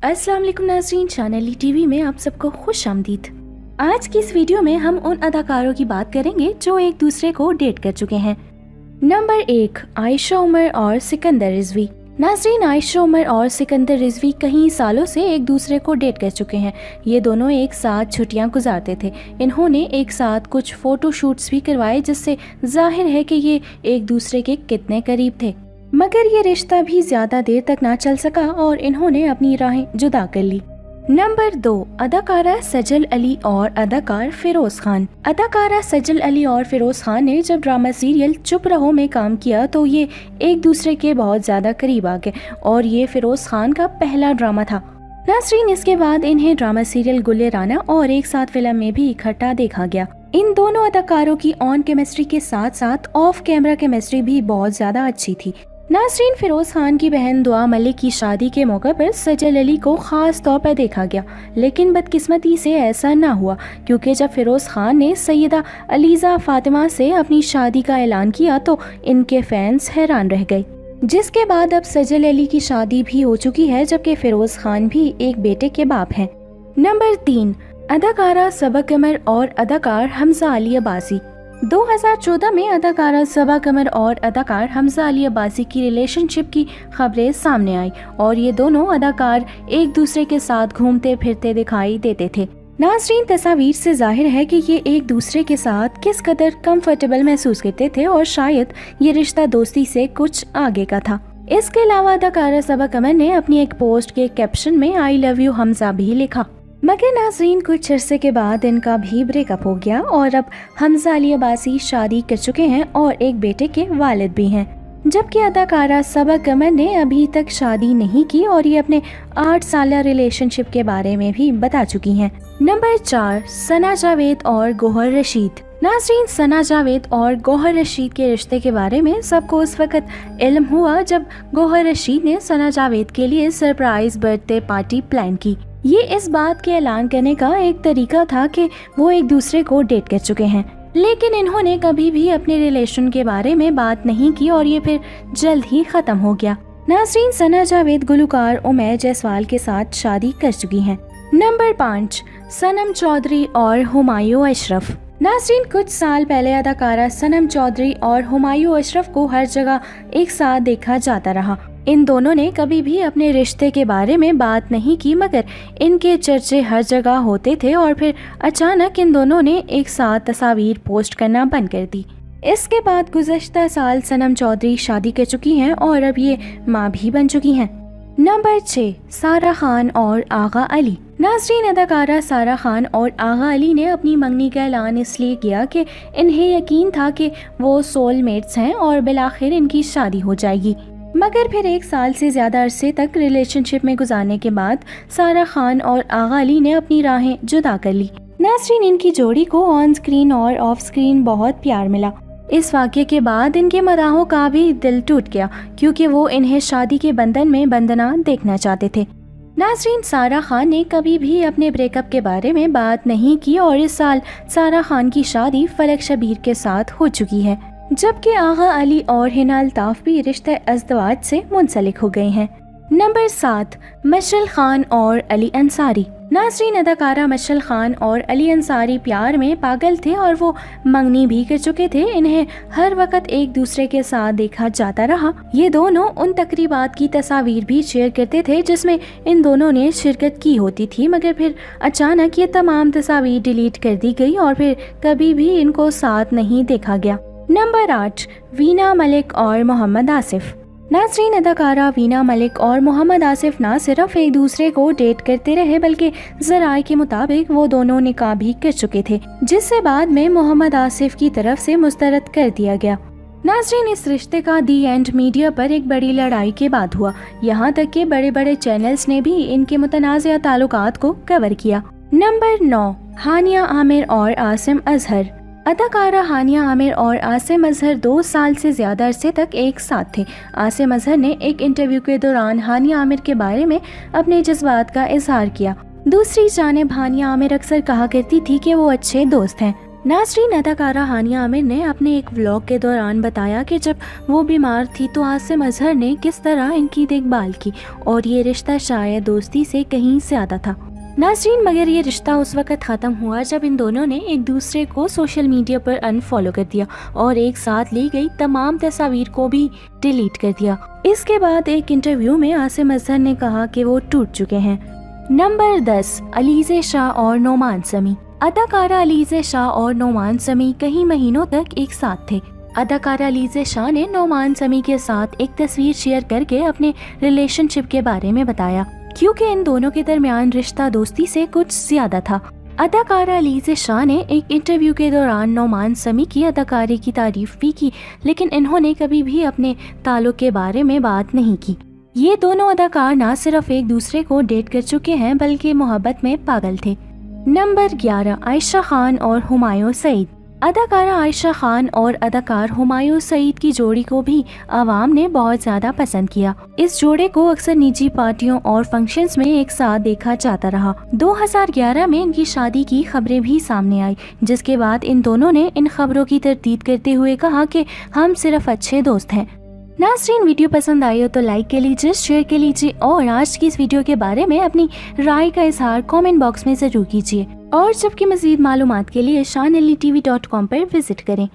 अस्सलाम वालेकुम नाज़रीन, चैनल टीवी में आप सबको खुश आमदीद। आज की इस वीडियो में हम उन अदाकारों की बात करेंगे जो एक दूसरे को डेट कर चुके हैं। नंबर 1, आयशा उमर और सिकंदर रिजवी। नाज़रीन, आयशा उमर और सिकंदर रिजवी कई सालों से एक दूसरे को डेट कर चुके हैं। ये दोनों एक साथ छुट्टियां गुजारते थे। इन्होंने एक साथ कुछ फोटो शूट्स भी करवाए, जिससे जाहिर है कि ये एक दूसरे के कितने करीब थे। मगर ये रिश्ता भी ज्यादा देर तक ना चल सका और इन्होंने अपनी राहें जुदा कर ली। नंबर 2, अदाकारा सजल अली और अदाकार फिरोज खान। अदाकारा सजल अली और फिरोज खान ने जब ड्रामा सीरियल चुप रहो में काम किया तो ये एक दूसरे के बहुत ज्यादा करीब आ गए और ये फिरोज खान का पहला ड्रामा था। नाज़रीन, इसके बाद इन्हें ड्रामा सीरियल गुल्ले राना और एक साथ फिल्म में भी इकट्ठा देखा गया। इन दोनों अदाकारों की ऑन केमिस्ट्री के साथ साथ ऑफ कैमरा केमिस्ट्री भी बहुत ज्यादा अच्छी थी। नाज़रीन, फिरोज खान की बहन दुआ मलिक की शादी के मौके पर सजल अली को खास तौर पर देखा गया, लेकिन बदकिस्मती से ऐसा ना हुआ, क्योंकि जब फिरोज खान ने सैयदा अलीजा फातिमा से अपनी शादी का ऐलान किया तो इनके फैंस हैरान रह गए। जिसके बाद अब सजल अली की शादी भी हो चुकी है, जबकि फिरोज खान भी एक बेटे के बाप हैं। नंबर 3, अदाकारा सबा कमर और अदाकार हमजा अली अब्बासी। 2014 में अदाकारा सबा कमर और अदाकार हमजा अली अब्बासी की रिलेशनशिप की खबरें सामने आई और ये दोनों अदाकार एक दूसरे के साथ घूमते फिरते दिखाई देते थे। नाज़रीन, तस्वीर से जाहिर है कि ये एक दूसरे के साथ किस कदर कंफर्टेबल महसूस करते थे और शायद ये रिश्ता दोस्ती से कुछ आगे का था। इसके अलावा अदाकारा सबा कमर ने अपनी एक पोस्ट के कैप्शन में आई लव यू हमजा भी लिखा। मगर नाज़रीन, कुछ अरसे के बाद इनका भी ब्रेकअप हो गया और अब हमजा अली अब्बासी शादी कर चुके हैं और एक बेटे के वालिद भी हैं, जबकि अदाकारा सबा कमर ने अभी तक शादी नहीं की और ये अपने 8 साला रिलेशनशिप के बारे में भी बता चुकी हैं। नंबर 4, सना जावेद और गौहर रशीद। नाज़रीन, सना जावेद और गौहर रशीद के रिश्ते के बारे में सबको उस वक्त इल्म हुआ जब गौहर रशीद ने सना जावेद के लिए सरप्राइज बर्थडे पार्टी प्लान की। ये इस बात के ऐलान करने का एक तरीका था कि वो एक दूसरे को डेट कर चुके हैं, लेकिन इन्होंने कभी भी अपने रिलेशन के बारे में बात नहीं की और ये फिर जल्द ही खत्म हो गया। नाज़रीन, सना जावेद गुलकार उमैर जायसवाल के साथ शादी कर चुकी हैं। नंबर 5, सनम चौधरी और हुमायूं अशरफ। नाज़रीन, कुछ साल पहले अदाकारा सनम चौधरी और हुमायूं अशरफ को हर जगह एक साथ देखा जाता रहा। इन दोनों ने कभी भी अपने रिश्ते के बारे में बात नहीं की, मगर इनके चर्चे हर जगह होते थे और फिर अचानक इन दोनों ने एक साथ तस्वीर पोस्ट करना बंद कर दी। इसके बाद गुज़श्ता साल सनम चौधरी शादी कर चुकी हैं और अब ये माँ भी बन चुकी हैं। नंबर 6, सारा खान और आगा अली। नाज़रीन, अदाकारा सारा खान और आगा अली ने अपनी मंगनी का ऐलान इसलिए किया कि इन्हें यकीन था कि वो सोलमेट्स हैं और बिलाखिर इनकी शादी हो जाएगी। मगर फिर 1 साल से ज्यादा अरसे तक रिलेशनशिप में गुजारने के बाद सारा खान और आगा अली ने अपनी राहें जुदा कर ली। नाज़रीन, इनकी जोड़ी को ऑन स्क्रीन और ऑफ स्क्रीन बहुत प्यार मिला। इस वाक़ये के बाद इनके मदाहों का भी दिल टूट गया, क्योंकि वो इन्हें शादी के बंधन में बंधना देखना चाहते थे। नाज़रीन, सारा खान ने कभी भी अपने ब्रेकअप के बारे में बात नहीं की और इस साल सारा खान की शादी फलक शबीर के साथ हो चुकी है, जबकि आगा अली और हिना अल्ताफ भी रिश्ते अज़दवाज से मुंसलिक हो गए हैं। नंबर 7, मशल खान और अली अंसारी। नाज़रीन, अदाकारा मशल खान और अली अंसारी प्यार में पागल थे और वो मंगनी भी कर चुके थे। इन्हें हर वक्त एक दूसरे के साथ देखा जाता रहा। ये दोनों उन तकरीबात की तस्वीर भी शेयर करते थे जिसमें इन दोनों ने शिरकत की होती थी, मगर फिर अचानक ये तमाम तस्वीर डिलीट कर दी गई और फिर कभी भी इनको साथ नहीं देखा गया। नंबर 8, वीना मलिक और मोहम्मद आसिफ। नाज़रीन, अदाकारा वीना मलिक और मोहम्मद आसिफ ना सिर्फ एक दूसरे को डेट करते रहे बल्कि ज़राए के मुताबिक वो दोनों निकाह भी कर चुके थे, जिससे बाद में मोहम्मद आसिफ की तरफ से मुस्तरद कर दिया गया। नाज़रीन, इस रिश्ते का दी एंड मीडिया पर एक बड़ी लड़ाई के बाद हुआ, यहाँ तक कि बड़े बड़े चैनल्स ने भी इनके मुतनाज़िया ताल्लुकात को कवर किया। नंबर 9, हानिया आमिर और आसिम अजहर। अदाकारा हानिया आमिर और आसिम अजहर 2 साल से ज्यादा अरसे तक एक साथ थे। आसिम अजहर ने एक इंटरव्यू के दौरान हानिया आमिर के बारे में अपने जज्बात का इजहार किया। दूसरी जानिब हानिया आमिर अक्सर कहा करती थी कि वो अच्छे दोस्त हैं, नाज़रीन, अदाकारा हानिया आमिर ने अपने एक व्लॉग के दौरान बताया कि जब वो बीमार थी तो आसिम अजहर ने किस तरह इनकी देखभाल की और ये रिश्ता शायद दोस्ती से कहीं ज़्यादा था। नाज़रीन, मगर ये रिश्ता उस वक्त ख़त्म हुआ जब इन दोनों ने एक दूसरे को सोशल मीडिया पर अनफॉलो कर दिया और एक साथ ली गई तमाम तस्वीर को भी डिलीट कर दिया। इसके बाद एक इंटरव्यू में आसिम अजहर ने कहा कि वो टूट चुके हैं। नंबर 10, अलीज़े शाह और नोमान समी। अदाकारा अलीज़े शाह और नोमान समी कई महीनों तक एक साथ थे। अदाकारा अलीज़े शाह ने नोमान समी के साथ एक तस्वीर शेयर करके अपने रिलेशनशिप के बारे में बताया, क्योंकि इन दोनों के दरमियान रिश्ता दोस्ती से कुछ ज्यादा था। अदाकारा अलीज़े शाह ने एक इंटरव्यू के दौरान नोमान समी की अदाकारी की तारीफ भी की, लेकिन इन्होंने कभी भी अपने ताल्लुक के बारे में बात नहीं की। ये दोनों अदाकार न सिर्फ एक दूसरे को डेट कर चुके हैं बल्कि मोहब्बत में पागल थे। नंबर 11, आयशा खान और हुमायूं सईद। अदाकारा आयशा खान और अदाकार हुमायूं सईद की जोड़ी को भी आवाम ने बहुत ज़्यादा पसंद किया। इस जोड़े को अक्सर निजी पार्टियों और फंक्शंस में एक साथ देखा जाता रहा। 2011 में इनकी शादी की खबरें भी सामने आई, जिसके बाद इन दोनों ने इन खबरों की तरदीद करते हुए कहा कि हम सिर्फ अच्छे दोस्त हैं। नाज़रीन, वीडियो पसंद आई हो तो लाइक कर लीजिए, शेयर कर लीजिए और आज की इस वीडियो के बारे में अपनी राय का इजहार कमेंट बॉक्स में ज़रूर कीजिए। और जबकि मज़ीद मालूमात के लिए ShanLTV.com पर विजिट करें।